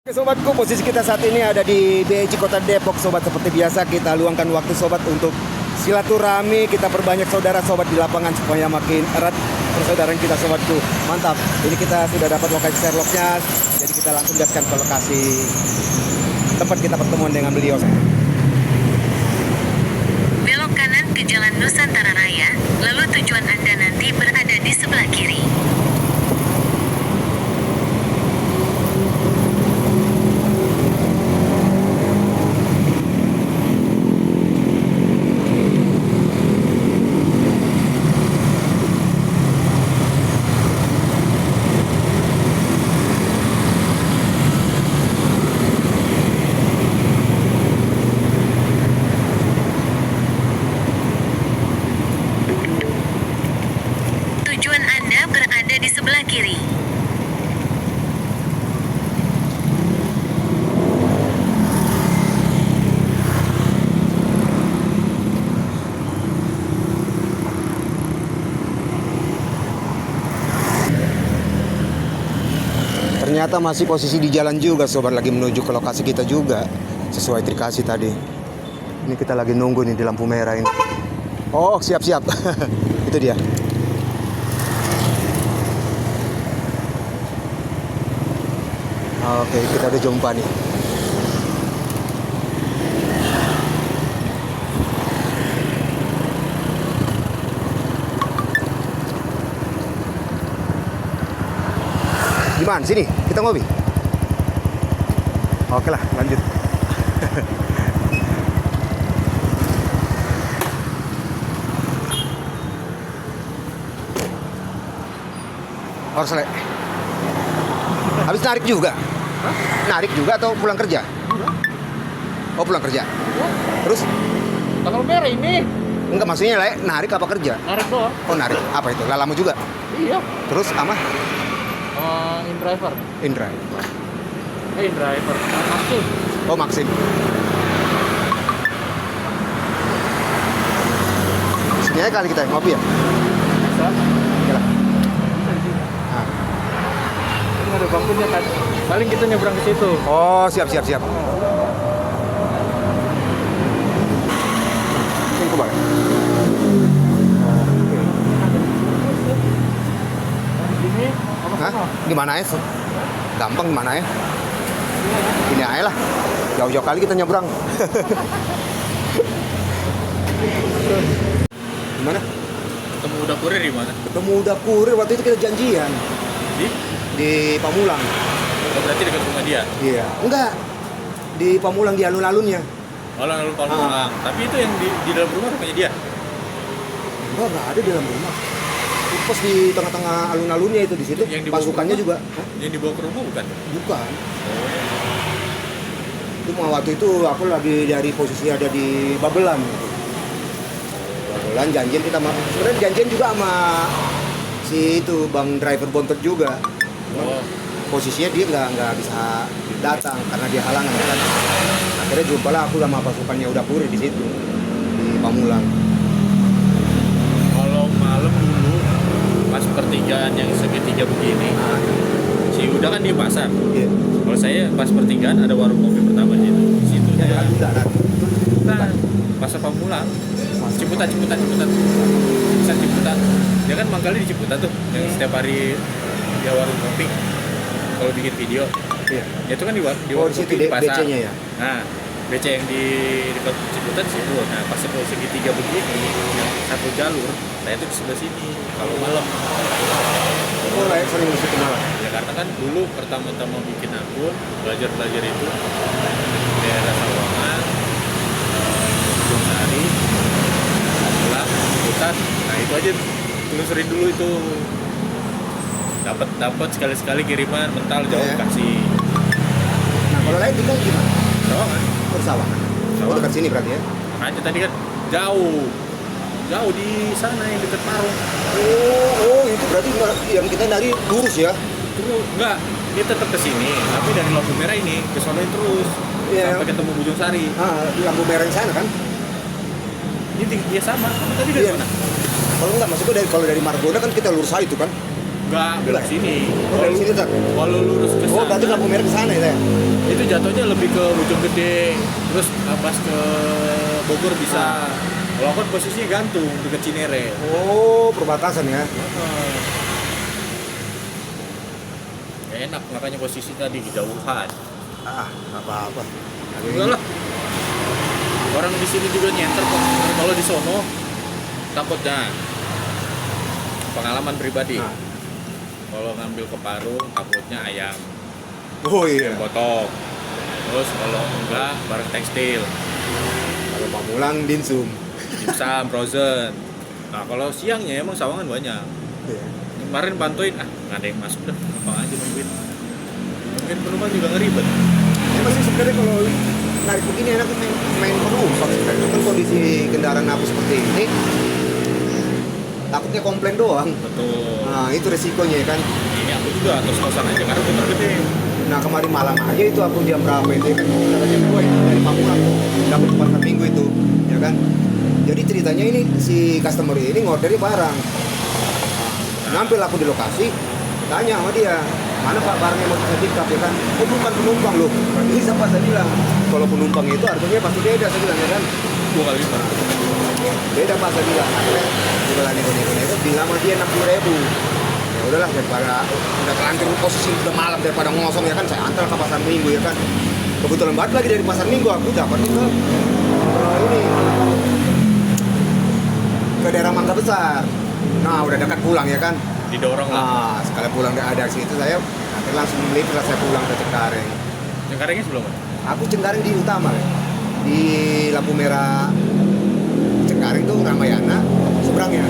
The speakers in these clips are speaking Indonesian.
Oke sobatku, posisi kita saat ini ada di BEC Kota Depok sobat. Seperti biasa kita luangkan waktu sobat untuk silaturahmi, kita perbanyak saudara sobat di lapangan supaya makin erat persaudaraan kita sobatku. Mantap, ini kita sudah dapat lokasi Sherlocknya, jadi kita langsung gaskan ke lokasi tempat kita pertemuan dengan beliau. Belok kanan ke Jalan Nusantara Raya, lalu tujuan Anda nanti berada di sebelah kiri. Tujuan Anda berada di sebelah kiri. Ternyata masih posisi di jalan juga sobat, lagi menuju ke lokasi kita juga sesuai dikasih tadi. Ini kita lagi nunggu nih di lampu merah ini. Oh siap-siap. Itu dia. Oke, kita udah jumpa nih. Gimana sini? Kita ngopi. Oke lah, lanjut. Harus selek. Habis narik juga? Hah? Narik juga atau pulang kerja? Oh pulang kerja. Terus? Tanggal merah ini. Enggak, maksudnya narik apa kerja? Narik doang. Oh narik. Apa itu? Lalamu juga? Iya. Terus ama? In driver. Indra. In driver. Maksud. Oh Maxim. Sini aja kali kita ngopi ya? Bisa. Oke lah. Nah. Ini ada bangkunya kan. Paling kita nyebrang ke situ. Oh siap. Ini ke bawah. Di sini apa Hah? sana? Gimana ya? Gampang gimana ya? Ini aja lah. Jauh-jauh kali kita nyebrang. Gimana? Ketemu udah kurir di mana? Ketemu udah kurir waktu itu kita janjian di Pamulang. Oh, berarti dekat rumah dia. Iya. Enggak. Di Pamulang di alun-alunnya. Oh, lalu kalau pulang. Tapi itu yang di dalam rumah rumahnya dia. Enggak ada di dalam rumah. Itu pas di tengah-tengah alun-alunnya itu di situ. Yang dibawa ke Pasukannya rumah? juga. Hah? Yang dibawa ke rumah bukan? Bukan. Itu waktu itu aku lagi dari posisi ada di Babelan. Babelan janjian kita sebenarnya janjian juga sama si itu bang driver bontot juga. Oh. Posisinya dia nggak bisa datang karena dia halangan kan. Akhirnya jumpa lah aku sama pasukannya udah kurir di situ di Pamulang. Kalau malam dulu pas pertigaan yang segitiga begini, si Uda kan di pasar. Iya. Kalau saya pas pertigaan ada warung kopi pertama di situ. Ya, Saya udah. Nah, pasar Pamulang, Ciputat. Pasar Ciputat. Dia kan mangkalnya di Ciputat tuh, yang setiap hari dia warung kopi. Kalau bikin video, Iya. itu kan di Oh warung di situ kopi di pasar. BC-nya ya. Nah, BC yang di dekat Ciputat situ. Nah, pas segitiga begini, yang satu jalur, saya tuh di sebelah sini. Kalau malam, Oh lah sering di situ malah. ya karena kan dulu pertama-tama bikin akun, belajar itu daerah Sawangan, Ujung Sari, Pamulang, Ciputat. Nah itu aja telusurin dulu itu. Dapat sekali-sekali kiriman mental jauh Ya. kasih. Nah kalau lain tinggal gimana? Sawangan. Bersawangan. Oh Sawangan. dekat sini berarti ya? Makanya tadi kan jauh di sana yang dekat Parung. Oh itu berarti yang kita dari lurus ya? Terus enggak, dia tetap ke sini, tapi dari lampu merah ini ke sonoin terus Iya. sampai ketemu Bujung Sari. Di lampu merah di sana kan? Ini dia sama. Kamu tadi dari Iya. mana? Kalau enggak maksudnya kalau dari Margonda kan kita lurus aja itu kan? Enggak, belok sini. Oh, dari sini, Tat? Kalau lurus ke sana. Oh berarti lampu merah ke sana ya? jatuhnya lebih ke Bojonggede, terus pas ke Bogor bisa. Kalau aku kan posisinya gantung dekat Cinere. Oh, perbatasan ya. Ya enak, makanya posisi tadi kejauhan. Ah, apa-apa. Enggak lah. Orang di sini juga nyenter kok. Kalau di sono takutnya pengalaman pribadi. Nah. Kalau ngambil ke Parung takutnya ayam Oh iya. potong. Terus kalau enggak barang tekstil, Kalau Pamulang dimsum. dimsum frozen. Nah kalau siangnya emang sawangan banyak. Iya. Kemarin bantuin, nggak ada yang masuk dah, gampang aja nungguin. Mungkin penumpang juga ngeribet. Emang sih sebenarnya kalau narik begini enak main penumpang sebenarnya. Kan kondisi kendaraan aku seperti ini, takutnya komplain doang. Betul. Nah itu resikonya kan. Ini aku juga terus kosan aja karena putar gede. Nah kemarin malam aja itu aku jam berapa itu ya kan jam 2 itu dari Pamulang tuh dapat pasar minggu itu ya kan. Jadi ceritanya ini si customer ini ngorderin barang. Nampil aku di lokasi, tanya sama dia, mana pak barangnya mau saya pick up ya kan? Oh bukan penumpang loh. Ini siapa saya bilang? Kalau penumpang itu artinya pasti beda saya bilang ya kan? 2 kali lipat. Beda pak saya bilang. Akhirnya juga lagi itu bilang sama dia 60.000. Ya udahlah daripada udah kelanjur posisi udah malam daripada ngosong ya kan saya antar ke pasar minggu ya kan. Kebetulan banget lagi dari pasar minggu aku dapat ke ini ke daerah Mangga Besar. Nah udah dekat pulang ya kan. Didorong lah. Nah sekali pulang ada situ saya akhirnya langsung melipir saya pulang ke Cengkareng. Cengkarengnya sebelum mana? Aku Cengkareng di utama ya. Di lampu merah Cengkareng tuh Ramayana seberangnya.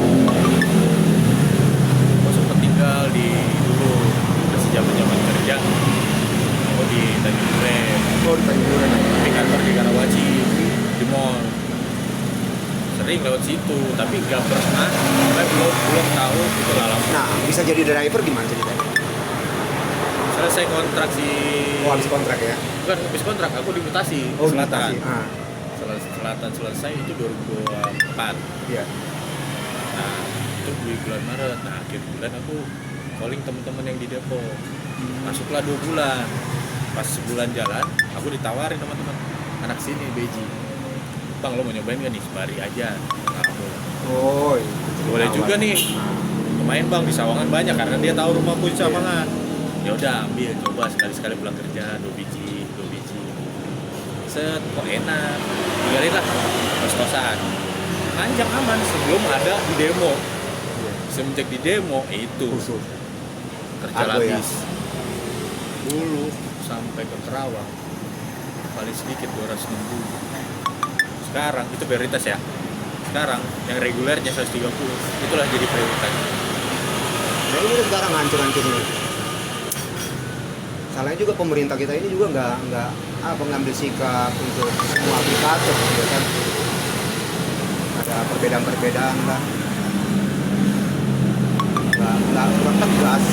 Aku sempat tinggal di dulu masih zaman kerja. Aku di Tanjung Duren. Oh di Tanjung Duren. Di kantor di Karawaci di mall. Sering lewat situ, tapi nggak pernah, saya belum tahu itu lama. Nah bisa jadi driver gimana ceritanya? Selesai kontrak di Oh habis kontrak ya? bukan habis kontrak, aku di Bekasi Oh di Selatan. Bekasi. Ah, Selatan selesai itu 2024. iya. Nah itu di bulan Maret. Nah akhir bulan aku calling teman-teman yang di Depok. Masuklah 2 bulan. Pas sebulan jalan, aku ditawarin teman-teman anak sini Beji. Bang lo mau nyobain gak nih? Sembari aja. Kamu. Oh iya. Boleh juga nih. Lumayan bang di Sawangan banyak karena dia tahu rumahku di Sawangan. Ya udah ambil coba sekali-sekali pulang kerja 2 biji. Set kok enak. Tinggalin lah kos-kosan. Panjang aman sebelum ada di demo. Semenjak di demo itu Khusus. kerja Argo ya? habis. Dulu sampai ke Kerawang paling sedikit 260. Sekarang itu prioritas ya. Sekarang yang regulernya 130 itulah jadi prioritas. Nah ini sekarang hancur-hancurnya. Salahnya juga pemerintah kita ini juga nggak ngambil sikap untuk semua aplikator gitu kan. Ada perbedaan-perbedaan lah. Nggak kurang tegas.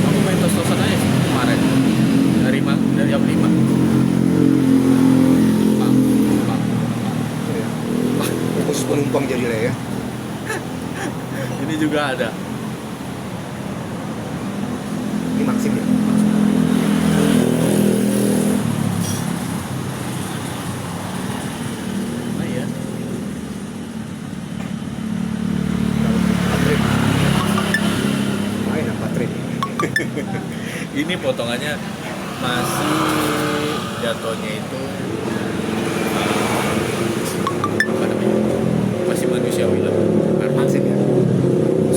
Aku main tos-tosan aja sih kemarin dari jam 5. Iya. Khusus penumpang jadi lah ya. Ini juga ada. Ini Maxim ya. Lumayan. Main apa trip? Ini potongannya masih jatuhnya itu apa namanya? Masih manusiawi lah. Karena Maxim ya.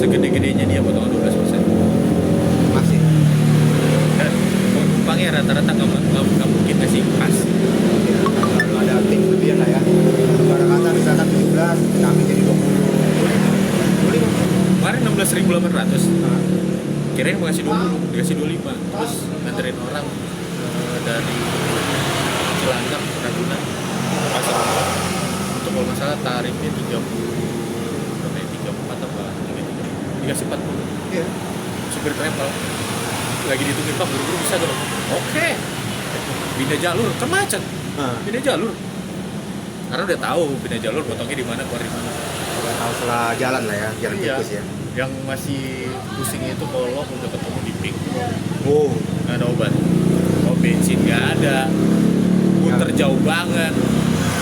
segede-gedenya dia potongan 12%. Masih. Dan penumpangnya rata-rata nggak mungkin ngasih pas. Ya, kalau ada tim lebihan lah ya. Barang kata misalkan 17, kami jadi 20. Kemarin 16.800. Nah, Kirain mau ngasih 20, dikasih 25. Terus nganterin orang dari Cilandak, Ragunan, Pasar Rumput. Untuk kalau nggak salah tarifnya 30, berapa ya? 34 apa? 33. Dikasih 40. iya. Supir travel lagi ditungguin Pak, buru-buru bisa dong. Oke. Pindah jalur, kan macet. Nah, Pindah jalur. Karena udah tahu pindah jalur potongnya di mana, keluar di mana. kalau tahu salah jalan lah ya, jalan Iya. tikus ya. Yang masih pusing itu kalau udah ketemu di pik, Oh, nggak ada obat. Oh bensin nggak ada, muter jauh banget,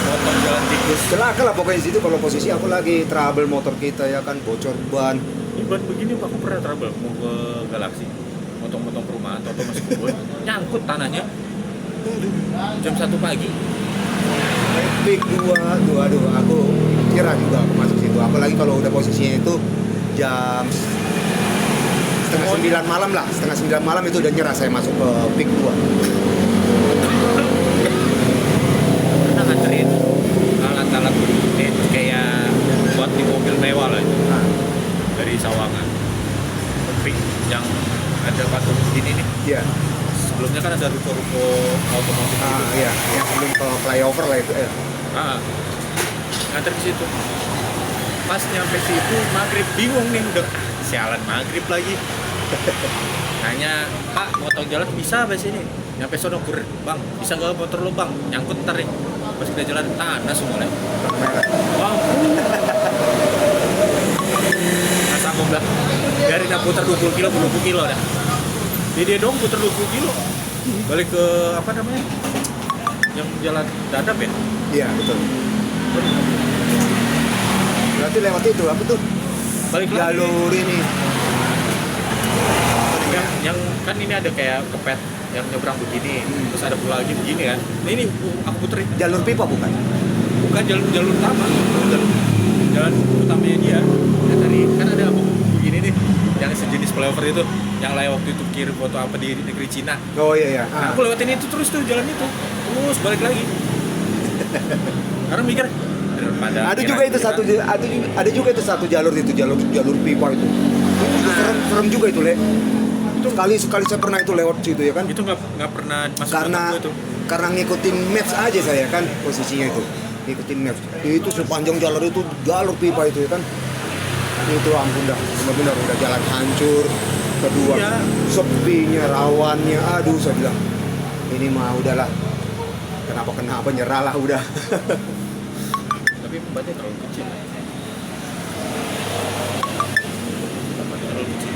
motor jalan tikus. celaka lah pokoknya di situ kalau posisi aku lagi trouble motor kita ya kan, bocor ban. Ini ban begini aku pernah trouble mau ke Galaxy, motong-motong perumahan, atau masuk kebun, nyangkut tanahnya. Jam 1 pagi. Pik 2, aduh aku kira juga aku masuk situ. Apalagi kalau udah posisinya itu jam setengah 9 malam lah, setengah 9 malam itu udah nyerah saya masuk ke pik 2. Pernah nganterin alat-alat kayak buat di mobil mewah lah itu. Nah, Dari Sawangan ke pik yang ada patung gini nih. iya. Sebelumnya kan ada ruko-ruko otomotif gitu. Iya, yang sebelum ke flyover lah itu. Nganter ke situ. Pas nyampe situ maghrib, bingung nih udah sialan maghrib lagi. Nanya, Pak, motong jalan bisa apa sini? Nyampe sono kur, Bang, bisa nggak motor lo Bang? Nyangkut ntar nih. Pas kita jalan tanah semuanya. Wow. Nah, sanggup dah. Dari nak putar 20 kilo, 20 kilo dah. Dia dong putar 20 kilo. Balik ke apa namanya? Yang jalan dadap ya? Iya, betul. Berarti lewat itu apa tuh? Balik lagi. Jalur ini. Yang kan ini ada kayak kepet yang nyebrang begini, terus ada pula lagi begini kan. Nah, ini aku puterin, Jalur pipa bukan? bukan jalur utama, jalan utamanya dia. Ya, tadi kan ada apa begini nih, yang sejenis flyover itu, yang lain waktu itu kirim foto apa di negeri Cina. Oh iya. Nah, aku lewatin itu terus tuh jalan itu, terus balik lagi. Karena mikir daripada Ada juga itu satu, ada juga itu satu jalur itu, jalur pipa itu. Itu serem juga itu, Le. Itu sekali saya pernah itu lewat situ ya kan. itu nggak pernah masuk Karena otak gue tuh. karena ngikutin maps aja saya kan posisinya itu. Ngikutin maps. Itu sepanjang jalur itu jalur pipa itu ya kan. Itu ampun dah, benar-benar udah jalan hancur. Kedua, Iya. sepinya, rawannya, aduh saya bilang ini mah udahlah. Kenapa nyerah lah udah. Tapi pembannya terlalu kecil. Pembannya terlalu kecil.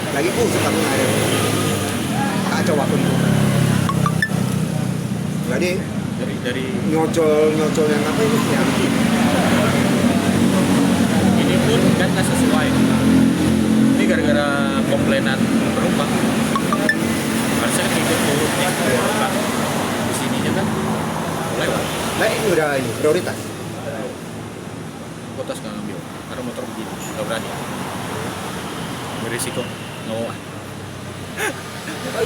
Lagi pusing aku ada. Kacau aku nih. Jadi Dari nyocol yang apa ini? Yang ini pun kan nggak sesuai. Ini gara-gara komplainan penumpang. Harusnya kan ikut turun ya penumpang. Di sininya kan lewat. nah ini udah ini prioritas. Kotas nggak ngambil karena motor begini nggak berani. Berisiko nggak mau.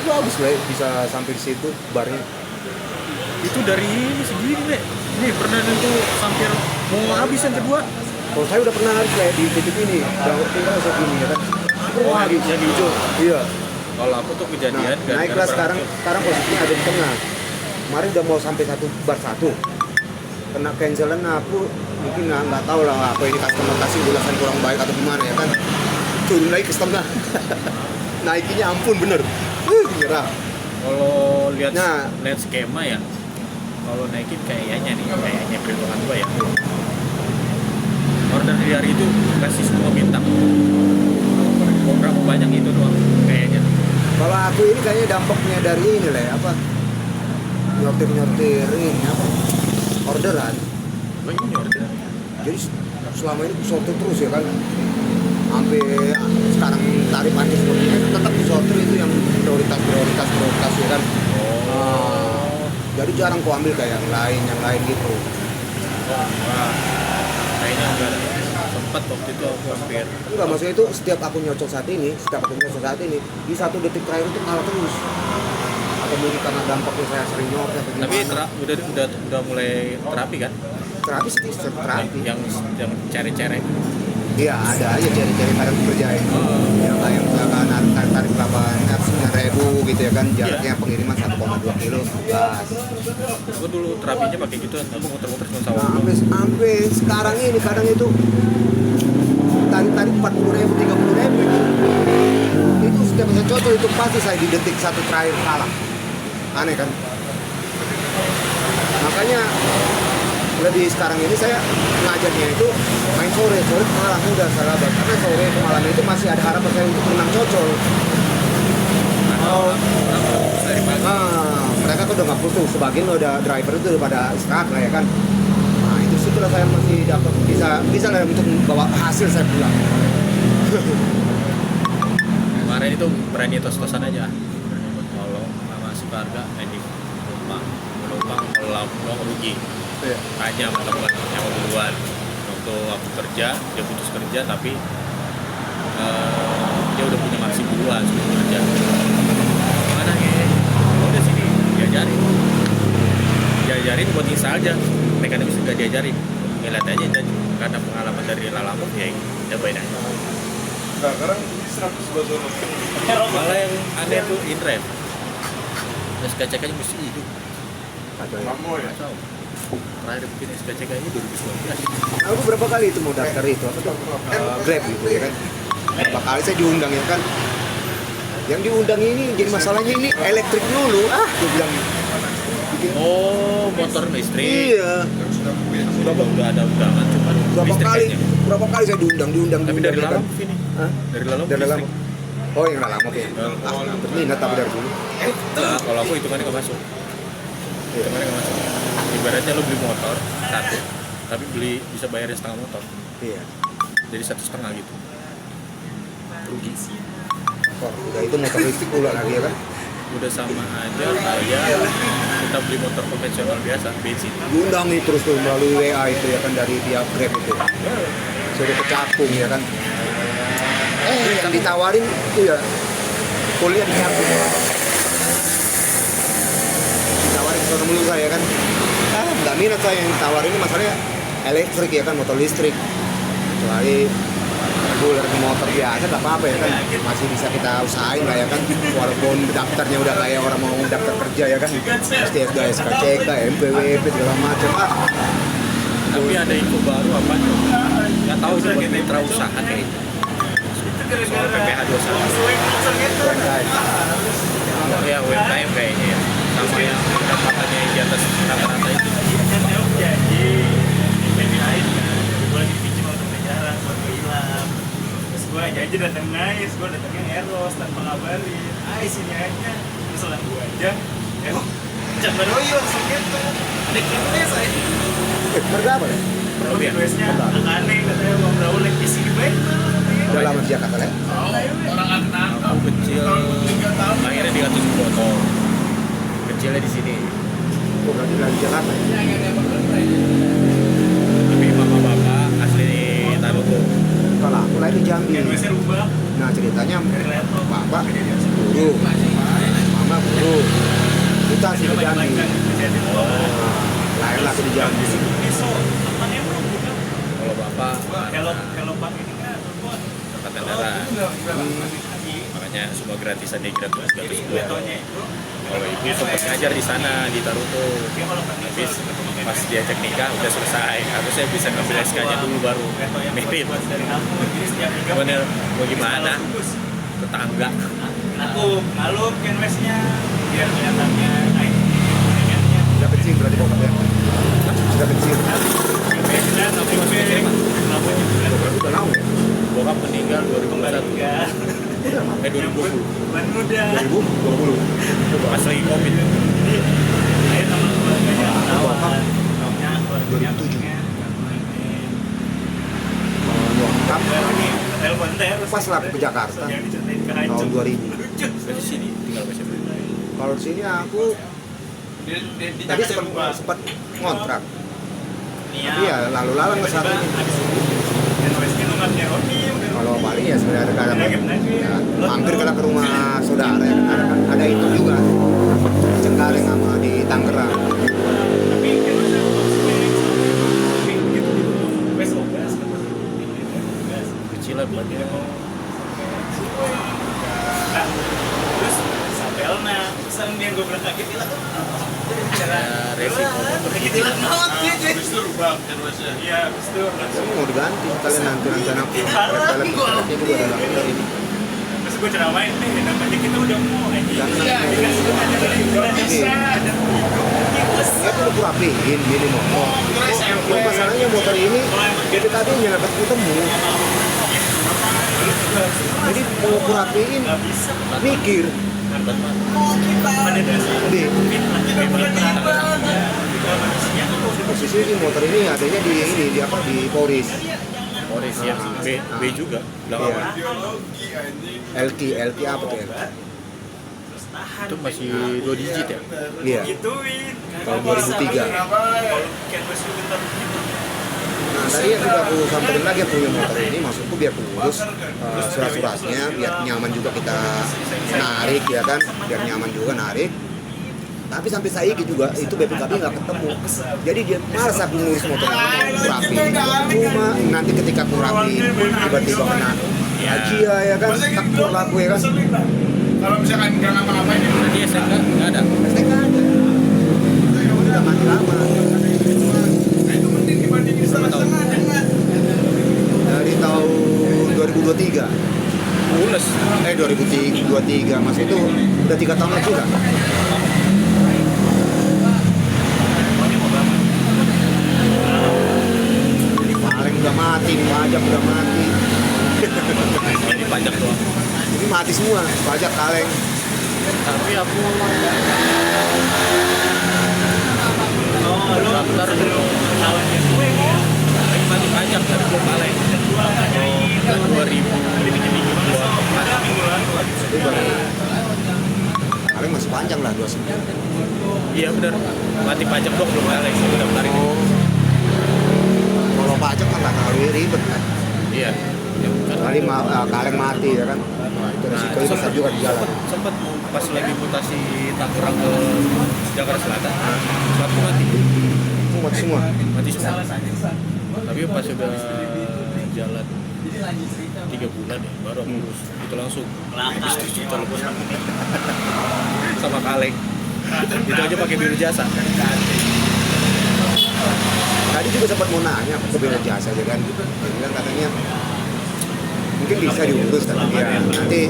Bagus lah bisa sampai di situ barnya. Itu dari ini segini deh. Ini pernah itu hampir mau habis yang kedua. Kalau saya udah pernah harus kayak di titik ini, udah tinggal segini ya kan. Oh, yang di hijau. Iya. Kalau aku tuh kejadian Nah, naiklah sekarang posisinya ada di tengah. Kemarin udah mau sampai bar satu. Kena cancelan aku mungkin nggak tahu lah apa ini customer kasih ulasan kurang baik atau gimana ya kan. Turun lagi ke setengah. Naikinya ampun bener. Nyerah. Kalau lihat Nah. lihat skema ya, kalau naikin kayaknya perhitungan gua ya. Order di hari itu kasih semua bintang. Berapa banyak itu doang kayaknya. Kalau aku ini kayaknya dampaknya dari ini lah ya, apa nyortir ini apa orderan. Ini order. Jadi selama ini sortir terus ya kan. Sampai sekarang tarif anjir seperti ini tetap disortir itu yang prioritas ya kan. Oh. Jadi jarang kau ambil kayak yang lain gitu. Wah. Kayaknya enggak ada. Sempat waktu itu aku hampir. Enggak, maksudnya itu setiap aku nyocok saat ini di 1 detik terakhir itu kalah terus. Atau mungkin karena dampaknya saya sering nyortir atau Tapi gimana. udah mulai terapi kan? Terapi sih terapi. Yang cere-cere. Iya, ada aja cari-cari kadang kerjain. Yang kayak misalkan tarik 9.000 gitu ya kan, jaraknya pengiriman 1,2 kilo gas. Aku dulu terapinya pakai gitu, aku muter-muter cuma Nah, sawah. sampai sekarang ini kadang itu tarik 40.000, 30.000 itu setiap saya cocok itu pasti saya di detik satu terakhir kalah. Aneh kan? Makanya lebih sekarang ini saya ngajarnya itu main sore pengalaman udah sahabat, karena sore pengalaman itu masih ada harapan saya untuk menang cocol. Dari pagi. Nah, mereka kan udah nggak butuh, sebagian udah driver itu udah pada istirahat lah ya kan. Nah itu situlah saya masih dapat bisa lah untuk membawa hasil saya pulang. Kemarin itu berani tos-tosan aja. Kalau sama Sukarga, ini penumpang kalau mau rugi. Iya. Tanya sama teman yang duluan. Waktu aku kerja, dia putus kerja tapi dia udah punya maksi duluan sebelum kerja. Mana ya? Udah sini diajarin buat nyisa aja. Mereka bisa nggak diajarin, ngeliat aja dan karena pengalaman dari Lalamove ya cobain aja. Sekarang 100 botol. Malah yang aneh tuh in-drive. SKCK nya mesti hidup. Kamu ya? Kacau. Terakhir bikin SKCK nya 2019. Aku berapa kali itu mau daftar itu apa tuh? Grab gitu ya kan. Berapa kali saya diundang ya kan. Yang diundang ini jadi masalahnya ini elektrik dulu. Gue bilang. Oh, motor listrik. Iya. Udah ada undangan cuman listrik aja. Berapa kali saya diundang Tapi dari ya kan. Lalamove ini. Hah? Dari Lalamove Dari listrik. Lalamove. Oh yang Lalamove ya. Berminat tapi dari dulu. Nah, kalau aku hitungannya nggak masuk. Hitungannya nggak masuk. Ibaratnya lo beli motor satu, tapi bisa bayarnya setengah motor. Iya. Jadi 1,5 gitu. Rugi. Oh, udah itu motor listrik pula lagi ya kan. Udah sama aja kayak kita beli motor konvensional biasa, bensin. Diundang nih terus tuh melalui WA itu ya kan dari pihak Grab itu. Sudah kecapung ya kan. Yang ditawarin itu ya kuliah di Cakung. Ditawarin ke sono mulu saya kan. Nggak minat saya yang ditawarin ini masalahnya elektrik ya kan, motor listrik. Kecuali reguler ke motor biasa nggak apa-apa ya kan, masih bisa kita usahain lah ya kan, walaupun daftarnya udah kayak orang mau daftar kerja ya kan, STSK, SKCK, MPWP segala macam. Tapi ada info baru apa? Nggak tahu itu buat mitra usaha kayaknya. Soal PPh 21. Ya UMKM kayaknya ya. Sama yang pendapatannya di atas rata-rata itu. Jadi PPH gue lagi pinjam untuk jarang buat gue hilang. Terus gue janji datang naik, gue datangnya eros tanpa ngabarin. Sini aja, misalnya gue aja. Jangan doyok langsung gitu. Ada kimnya saya. Berapa ya? Requestnya aneh katanya mau berawal di sini baik banget. Udah lama di Jakarta ya? Orang nggak kenal. Aku kecil, akhirnya di atas botol. Kecilnya di sini. Oh berarti dari Jakarta ya? Tapi mama bapak asli Taruto. Kalau aku lahir di Jambi. Requestnya rubah Nah ceritanya dari laptop. bapak guru, mama guru, kita sih di Jambi. Lahirlah aku di Jambi. Kalau bapak Kalau Pak ini kan telepon. angkatan darat. Makanya semua gratisan dia gratis gua. Kalau ibu sempat ngajar di sana di Taruto. Habis pas diajak nikah udah selesai. Harusnya bisa ngambil SK-nya dulu baru merit. Cuman ya, mau gimana? Tetangga. Ngaluk canvasnya biar kelihatannya naik. Sudah kecil berarti bokapnya. Sudah kecil. Tapi masih kecil kan? Berarti udah lama ya? Bokap meninggal 2021. 2020. Ban muda. 2020. Pas lagi Covid. Ayo sama keluarganya Bokap. Nomnya keluarganya 2007. Bokap ini telepon terus. Pas lah aku ke Jakarta. Yang diceritain ke Tahun Hancur. 2000. Dari sini tinggal ke siapa? Kalau di sini aku tadi sempat ngontrak. Tapi ya lalu-lalang ke sana. Canvasnya nomornya Roni. Kalau Bali ya sebenarnya kadang ya, mampir ke rumah saudara ya kan ada itu juga. Cengkareng sama di Tangerang. Tapi canvasnya tapi gitu wes ogas Kecilan berarti. Nah, terus Sabelna pesan dia gue bilang kaget hilang Ya, resiko motor kaget hilang banget dia cuy. Habis itu rubah canvasnya. Iya, habis itu Saya mau diganti kalian nanti rencana aku. Parah, Kalian gua. itu udah dapat dari ini. terus gue ceramain nih namanya kita udah mau anjing Jangan. dikasih aja udah bisa dan dia tuh aku rapiin gini motor. Cuma masalahnya motor ini BPKB-nya nggak ketemu. Jadi mau aku rapiin, mikir. Pada dasarnya Di juga manusia posisi ini motor ini adanya di ini di apa di Poris. Poris yang B juga Iya. 8. LK apa tuh? terus tahan Itu masih 2 digit ya. Iya. gituin Tahun 2003. kalau canvas lu bentar gitu Nah tadi yang juga aku samperin lagi yang punya motor ini, maksudku biar kurus surat-suratnya, biar nyaman juga kita narik ya kan, biar nyaman juga narik. Tapi sampai saiki juga itu BPKB nggak ketemu. Jadi dia malas aku ngurus motor ini, aku rapi. Cuma nanti ketika aku rapi, tiba-tiba kena razia ya kan, takut laku ya kan. Kalau misalkan nggak ngapa-ngapain ya. Tadi STNK nggak ada. STNK ada. Udah mati lama. Nah itu mending dibandingin setengah-setengah jangan. Dari tahun 2023. Pules. 2023, mas itu udah 3 tahun lagi kan? Paling udah mati, nih pajak udah mati. Ini pajak doang. Ini mati semua, pajak kaleng. Tapi aku lu daftar dulu. lawannya gue ya Lagi mati pajak dari gue paling. Kan 2024. Itu baru. Kaleng masih panjang lah 29. Iya benar. Mati pajak doang belum paling. Gue daftarin. Kalau pajak kan nggak terlalu ribet kan. Iya. Kali kaleng mati ya kan. Nah, itu resiko itu besar juga di jalan. Sempet pas lagi mutasi Tangerang ke Jakarta Selatan, satu mati, Mati semua. mati semua. Tapi pas sudah jalan 3 bulan ya, baru aku urus. Itu langsung habis 7 juta lebih sama kaleng. Itu aja pakai biru jasa. Tadi juga sempat mau nanya ke biro jasa aja kan. Dia bilang katanya mungkin bisa diurus kata dia. Nanti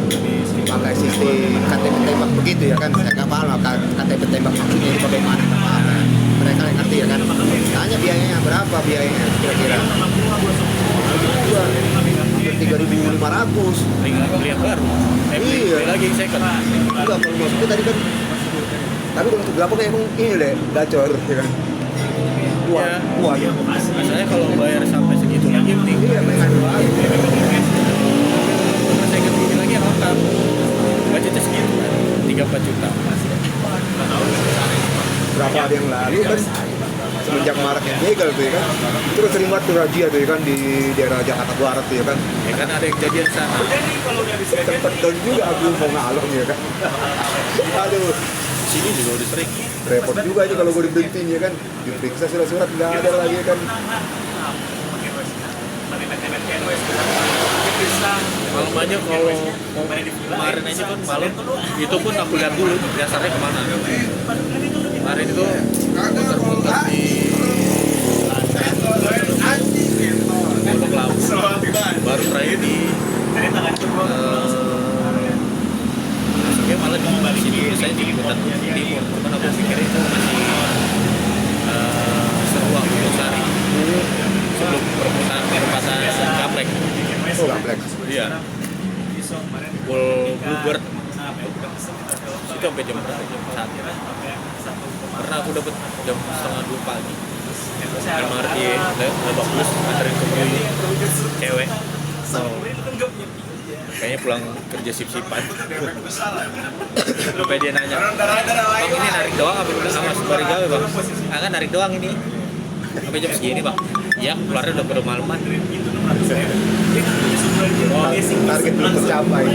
pakai sistem KTP tembak begitu ya kan. Saya nggak paham lah KTP tembak maksudnya itu bagaimana. Mereka yang ngerti ya kan. Tanya biayanya berapa biayanya kira-kira. Juga hampir 3.500. Beli yang baru. Beli Iya. lagi yang second. Enggak, kalau maksudnya tadi kan. Tapi kalau untuk berapa kayak emang ini deh gacor ya kan. Ya. Kuat. Misalnya kalau bayar sampai segitu lagi mending Iya, mereka second ini lagi yang lengkap. Budgetnya segitu kan, 3-4 juta. berapa hari yang lalu kan semenjak maraknya begal tuh ya kan terus sering banget tuh razia tuh ya kan di daerah Jakarta Barat tuh ya kan Ya kan ada yang kejadian sana. jadi kalau udah bisa sempet down juga aku mau ngalong ya kan aduh Sini juga udah sering. repot juga aja kalau gue diberhentiin ya kan diperiksa surat-surat nggak ada lagi ya kan Kalau banyak kalau kemarin aja kan malam itu pun aku lihat dulu dasarnya kemana. Kemarin itu muter-muter di Pondok Labu, baru terakhir di maksudnya malah di sini biasanya di Kutat Timur, cuman aku pikir itu masih Seruang, Sari sebelum perempatan Gaplek. oh gaplek Iya. Pukul Bluebird. Itu sampai jam berapa? Jam 1. Pernah aku dapat jam 1:30 pagi. MRT Lebak Bulus anterin ke Muyuy. Cewek. Kayaknya pulang kerja sip-sipan. Sampai dia nanya, "Bang, ini narik doang apa sama sebari gawe, Bang?" "Ah, kan narik doang ini." "Sampai jam segini, Bang?" "Iya, keluarnya udah bermalaman." target belum tercapai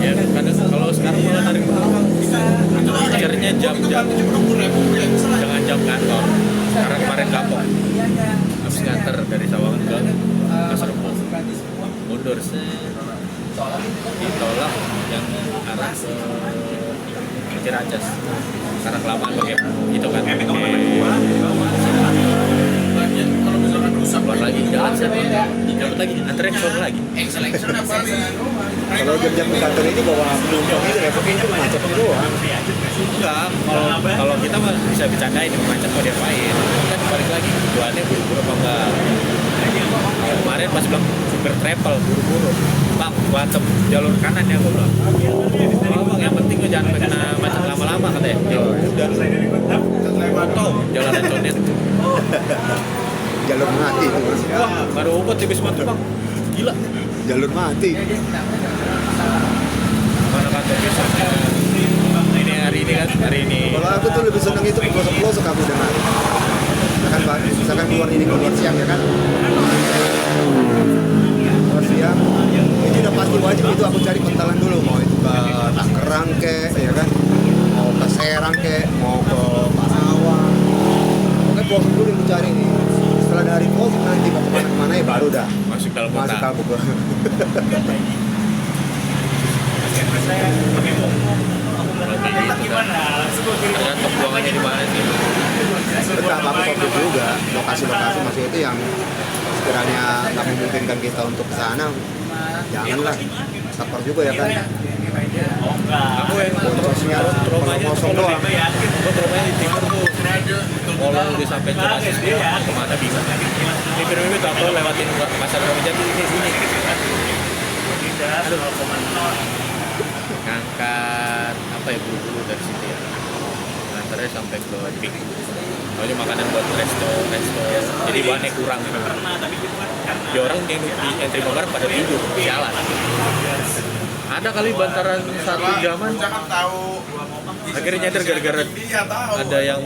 Ya, kadang kalau sekarang malah narik doang. Akhirnya jam-jam jangan jam kantor. Karena kemarin kapok. Habis nganter dari Sawangan ke Serpong. Mundur ditolak yang arah ke Ciracas. Karena kelamaan pakai itu kan. Kalau misalkan rusak keluar lagi. jalan dapat lagi antaranya sore lagi. Kalau jam-jam ke kantor ini bawa penumpang itu repotnya itu macetnya doang. Enggak, kalau kita mah bisa bercandain macet mau diapain. Kan balik lagi tujuannya buru-buru apa enggak. Kemarin pas bilang super travel buru-buru, bang bantem jalur kanan ya gue bilang. Oh bang, yang penting gue jangan kena macet lama-lama katanya. Ya udah, tahu jalanan condet. Jalur mati itu. Wah, baru upot tipis banget bang. Gila. Jalur mati. Mana kantornya sampai ini hari ini. Kalau aku tuh lebih senang itu ke pelosok-pelosok aku dengar. Misalkan keluar siang ya kan. Keluar siang itu udah pasti wajib itu aku cari pentalan dulu, mau itu ke Tangerang ke ya kan, mau ke Serang ke, mau ke Pasawang. Pokoknya pelosok dulu yang aku cari nih. Setelah dari pelosok nanti mau kemana-kemana ya baru dah Masuk dalam masuk kota. ke gua. Tergantung buangannya di mana sih. Tetap aku fokus juga lokasi-lokasi maksudnya itu yang sekiranya nggak memungkinkan kita untuk ke sana, janganlah. Sabar juga ya kan. Aku yang Boncosnya traumanya kosong doang. Gue traumanya di timur tuh. Kalau udah sampai Jelasis dia kemana bisa. Mimpi-mimpi tuh aku lewatin pasar Ramadjati di sini. Ngangkat apa ya buru-buru dari situ ya. Ngantarnya sampai ke Pik. Soalnya makanan buat resto. Jadi bahannya kurang. Di orang yang di entry bar pada tidur, jalan. Ada kali bantaran satu jaman. Jangan tahu. Akhirnya nyadar gara-gara Iya tahu. ada yang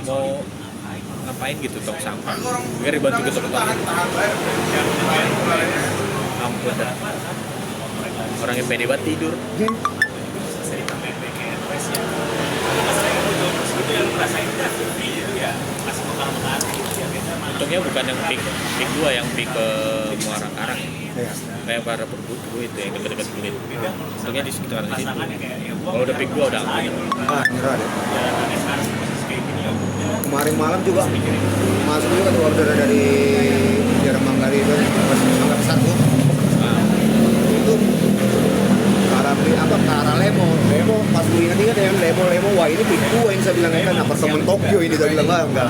mau ngapain gitu tong sampah. Akhirnya dibantu ke tong sampah. Tahan baik. Ampun dah. Orang yang pede banget tidur. Untungnya bukan yang pik 2, yang pik ke Muara Karang. Ya. Kayak para berburu itu yang dekat-dekat kulit. Untungnya di sekitar situ. Kalau udah pik 2 udah aman. Nyerah deh. Kemarin malam juga masuk juga tuh order dari daerah Manggarai itu, Mangga Besar tuh. Nah, Itu ke arah Lemo pas gue ingat yang Lemo wah ini pintu ini saya bilang kan apartemen Tokyo ini saya bilang enggak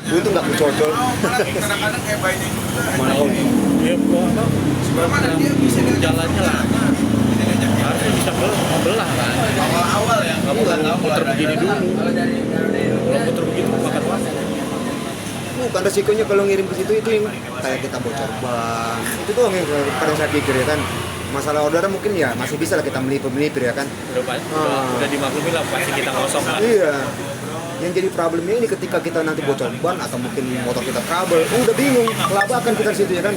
gue itu nggak kucocol Kadang-kadang kayak bayinya juga. mana kau dia apa? Mana dia bisa Jalannya lama. Harusnya bisa membelah kan. awal-awal ya. Kamu kan muter begini dulu. Kalau muter begitu makan waktu. bukan resikonya kalau ngirim ke situ itu yang kayak kita bocor ban itu doang yang kadang saya pikir ya kan masalah orderan mungkin ya masih bisa lah kita melipir ya kan Udah dimaklumi lah pasti kita ngosong lah. iya yang jadi problemnya ini ketika kita nanti bocor ban atau mungkin motor kita trouble udah bingung kelabakan kita di situ ya kan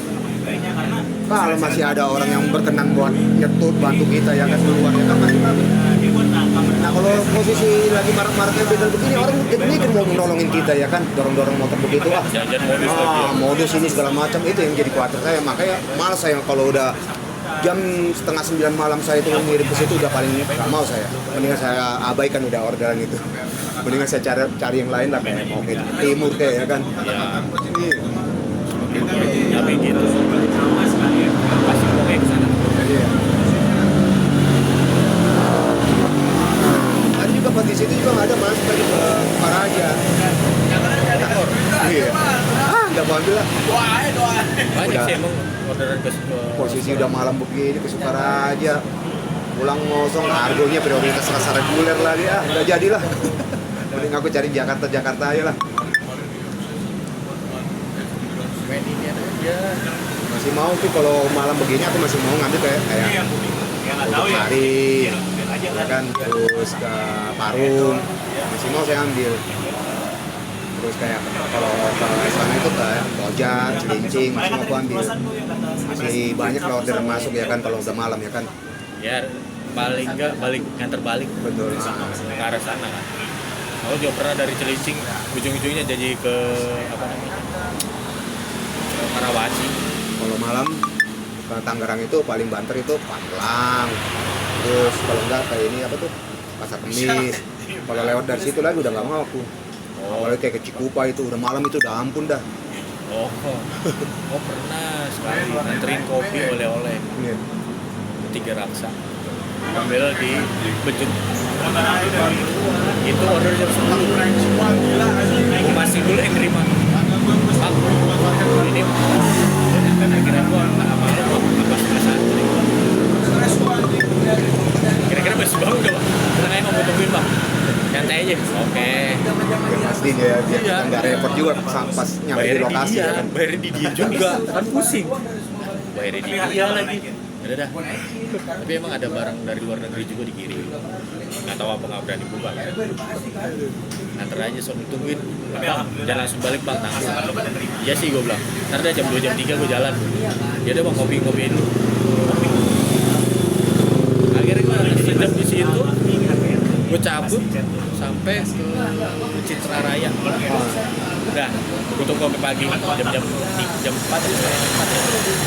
kalau masih ada orang yang berkenan buat nyetut bantu kita ya kan keluar ya kan masih bagus. Nah kalau posisi lagi marak-maraknya beda begini orang jadi mikir mau nolongin kita ya kan dorong-dorong motor begitu Jajan modus lagi. modus ini segala macam itu yang jadi khawatir saya makanya malas saya kalau udah jam 8:30 malam saya itu ngirim ke situ udah paling nggak mau saya mendingan saya abaikan udah orderan itu mendingan saya cari yang lain lah kayak mau ke timur kayak ya kan Ya begitu. Pasti mau kayak kesana. Iya. Tadi juga pas di situ juga nggak ada mas tadi ke Paraja. Iya. Nggak mau ambil lah. Banyak Udah. sih emang orderan ke Posisi udah malam begini ke Sukaraja. Pulang ngosong, harganya prioritas rasa reguler lagi nggak jadilah. Mending aku cari Jakarta aja lah. Masih mau tuh kalau malam begini aku masih mau ngambil kayak Hari, ya kan, terus ke Parung, masih mau saya ambil. Terus kayak kalau ke sana itu kayak Toja, Cilincing, masih mau aku ambil. Masih banyak lah order masuk ya kan kalau udah malam ya kan. ya paling enggak nganter balik Betul. ke arah sana kan. Aku juga pernah dari Cilincing ujung-ujungnya jadi ke apa namanya ke Karawaci. Kalau malam ke Tangerang itu paling banter itu Pamulang. Terus kalau enggak kayak ini apa tuh Pasar Kemis. Kalau lewat dari situ lagi udah nggak mau aku. Apalagi kayak ke Cikupa itu udah malam itu udah ampun dah. Oh pernah sekali nganterin kopi oleh-oleh Iya. Tiga Raksa. Ambil di Bejut. Itu order jam 10. Wah gila asli. Aku masih dulu yang terima. Pak, ini kira-kira gua nggak malu apa selesai. Kira-kira masih bau nggak, Pak? Karena emang mau tungguin, Pak. Nyantai aja. Oke. Ya pasti dia biar kita nggak repot juga pas nyampe di lokasi ya kan. Bayarin di dia juga, kan pusing. Bayarin di dia lagi. Udah dah. Tapi emang ada barang dari luar negeri juga dikirim. Nggak tahu apa nggak berani buka. Nganter aja son tungguin. Bang, jangan langsung balik bang. Iya sih gue bilang. Ntar dah jam 2 jam 3 gue jalan. Ya udah bang kopi-kopiin dulu. Akhirnya gue sejam di situ. Gue cabut sampai ke Citra Raya. Udah, gue tunggu sampai pagi jam 4 atau jam 4 ya.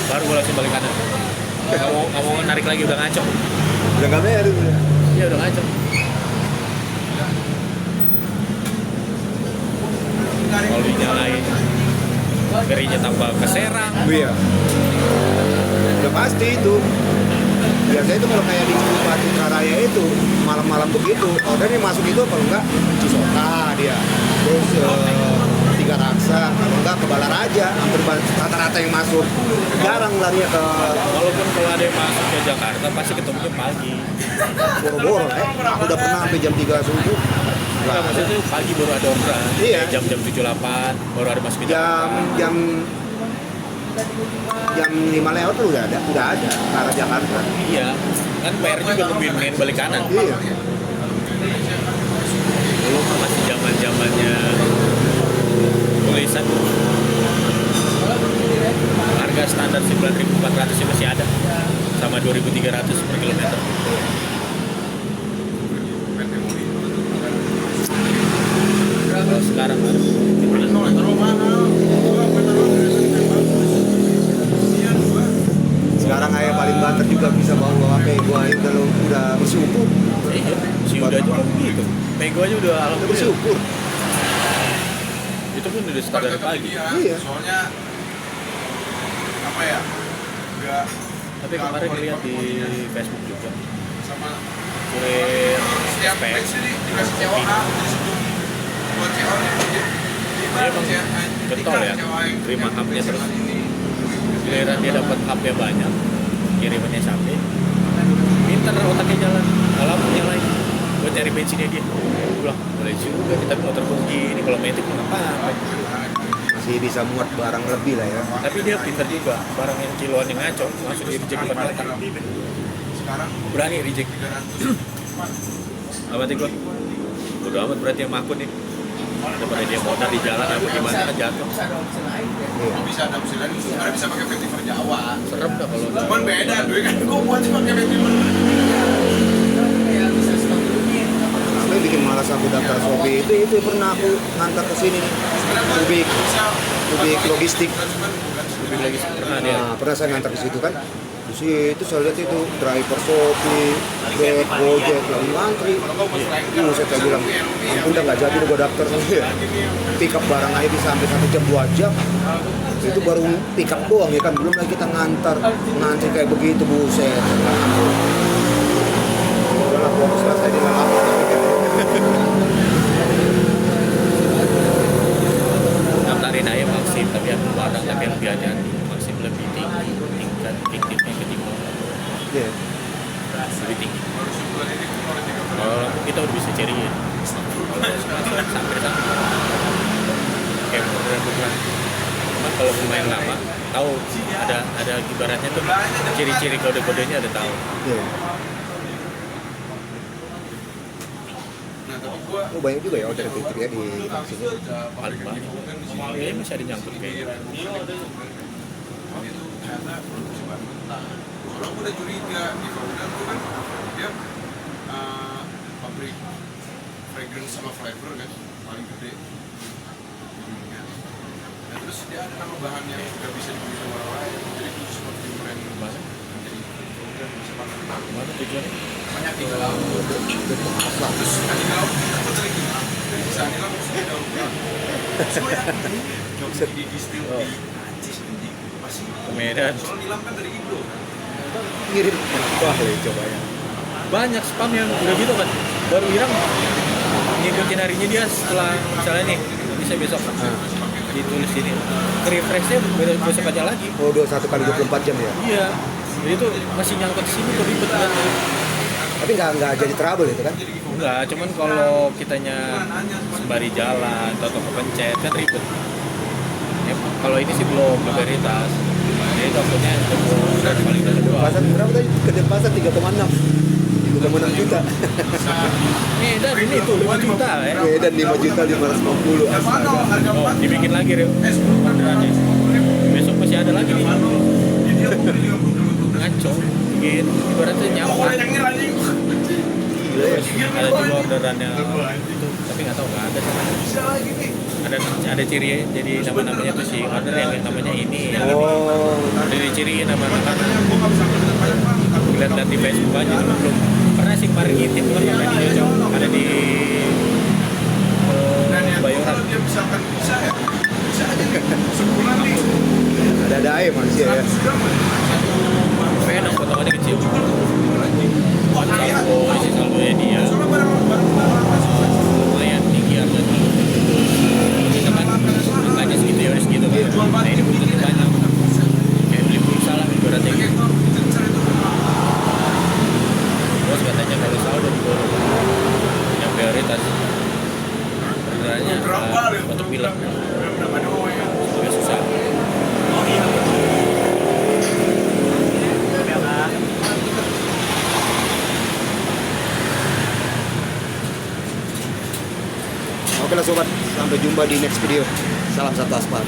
Baru gue langsung balik kanan. Nggak mau narik lagi, udah ngaco. Udah nggak bayar itu. Iya udah ngaco. Kalau dinyalain gerinya tambah keserang. Iya. Udah pasti itu. Biasanya itu kalau kayak di Citra Raya itu malam-malam begitu, ordernya masuk itu kalau enggak Cisoka dia, terus Tiga Raksa, kalau enggak ke Balaraja, hampir rata-rata yang masuk. Jarang larinya ke Walaupun kalau ada yang masuk ke Jakarta pasti ketemunya pagi. Boro-boro. Aku udah pernah sampai jam 3 subuh. Enggak, maksudnya itu pagi baru ada orderan. Iya. Jam-jam 7-8 baru ada masuk ke Jakarta. jam 5 lewat tuh udah ada ke arah Jakarta. Iya. Kan PR juga nungguin main balik kanan. Iya. Dulu masih zaman-zamannya tulisan. Harga standar 9.400 masih ada. Sama 2.300 per kilometer. Kalau sekarang Sekarang ayah paling banter juga bisa bawa pego aja udah bersyukur. iya, si udah juga gitu. Pego aja udah Udah alhamdulillah. bersyukur. Itu pun udah start dari pagi. Iya. Soalnya apa ya? Enggak Tapi kemarin lihat di Facebook juga. sama Kurir setiap SPX. batch ini dikasih COA buat COA Dia emang getol ya, terima hapnya terus. Giliran dia dapat hapnya banyak, kirimannya sampai. Pintar otaknya jalan, kalau aku nyalain. Gue cari bensinnya dia. Gue bilang, boleh juga, tapi motor gue gini, kalau metik apa-apa. Masih bisa muat barang lebih lah ya. Tapi dia pintar juga, barang yang kiloan yang ngaco, langsung di reject depan mata. sekarang Berani reject. 300 Apa gue? Udah amat berarti yang makun nih. Daripada dia modal di jalan apa gimana kan jatuh. kok bisa ada opsi lain sebenarnya bisa pakai vetiver Jawa Serem dah kalau udah. cuman beda duit kan gue buat sih pakai vetiver Apa yang bikin malas aku daftar Shopee itu pernah aku ngantar ke sini nih. Ubik logistik. Lebih lagi pernah dia. Nah, pernah saya ngantar ke situ kan. Di situ saya lihat itu driver Shopee, Grab, Gojek, lagi ngantri. Saya bilang, ampun udah nggak jadi udah gue daftar ya. Pick up barang aja bisa sampai 1 jam 2 jam. Itu baru pick up doang ya kan, belum lagi kita ngantri kayak begitu buset. Udahlah fokus lah saya di dalam. Daftarin aja Maxim, tapi yang barang tapi yang lebih hati-hati. Maxim lebih tinggi, tingkat fiktifnya ketimbang Iya. lebih tinggi. Kalau lampu kita udah bisa cari ya. Sampai sana. Kayak beneran. Cuman kalau lumayan lama, tahu ada ibaratnya tuh ciri-ciri kode-kodenya ada tahu. Iya. nah tapi gue Oh banyak juga ya order fitur ya di sini. Paling banyak. Kayaknya masih ada nyangkut kayak gitu. itu ternyata produksi bahan mentah orang udah curiga di Goudan tuh kan dia pabrik fragrance sama flavor kan paling gede di dunia. Nah terus dia ada nama bahan yang nggak bisa dibeli sama orang lain jadi khusus seperti brand Mana? jadi Goudan bisa pakai Mana tujuannya? banyak di laut terus kan di laut kita lagi bisa nilang sudah udah. Soalnya di distil di Ancis ini masih Ke Medan. soal nilam kan dari Indo. Ngirim. Wah, coba ya. Banyak spam yang udah gitu kan, baru bilang ngikutin harinya dia setelah misalnya nih bisa besok ditulis ini ke refreshnya besok aja lagi. Oh, 21 kali 24 jam ya. Iya, jadi itu masih nyangkut di sini tuh ribet kan. Tapi nggak jadi trouble itu kan. Enggak, cuman kalau kitanya sembari jalan atau kepencet kan ribet. Ya, kalau ini sih belum prioritas. Jadi takutnya udah paling kedua. Pasar berapa tadi? Gede pasar 3,6. 3,6 juta. Dan ini tuh 5 juta ya. Dan 5 juta 550. Astaga. Oh, dibikin lagi orderannya. Besok masih ada lagi nih. Ngaco, bikin ibaratnya nyampah. Terus ada juga orderannya itu, tapi nggak tahu nggak ada sih. Ada ciri jadi namanya tuh si order yang namanya ini. Oh, Udah diciriin nama lihat di Facebook aja belum pernah sih kemarin ngintip kan ada di Bayoran. Dia misalkan bisa ya, bisa aja nih. Sebulan nih. ada aja manusia ya. Enak potongannya kecil. Salvo isi salvonya dia lumayan tinggi harganya. Kita kan angkanya segitu ya udah segitu kan. Nah ini butuh banyak. Kayak beli pulsa lah ibaratnya gitu. Terus katanya kalau saldo yang prioritas orderannya untuk bilang agak susah. Oke lah sobat, sampai jumpa di next video. Salam satu aspal.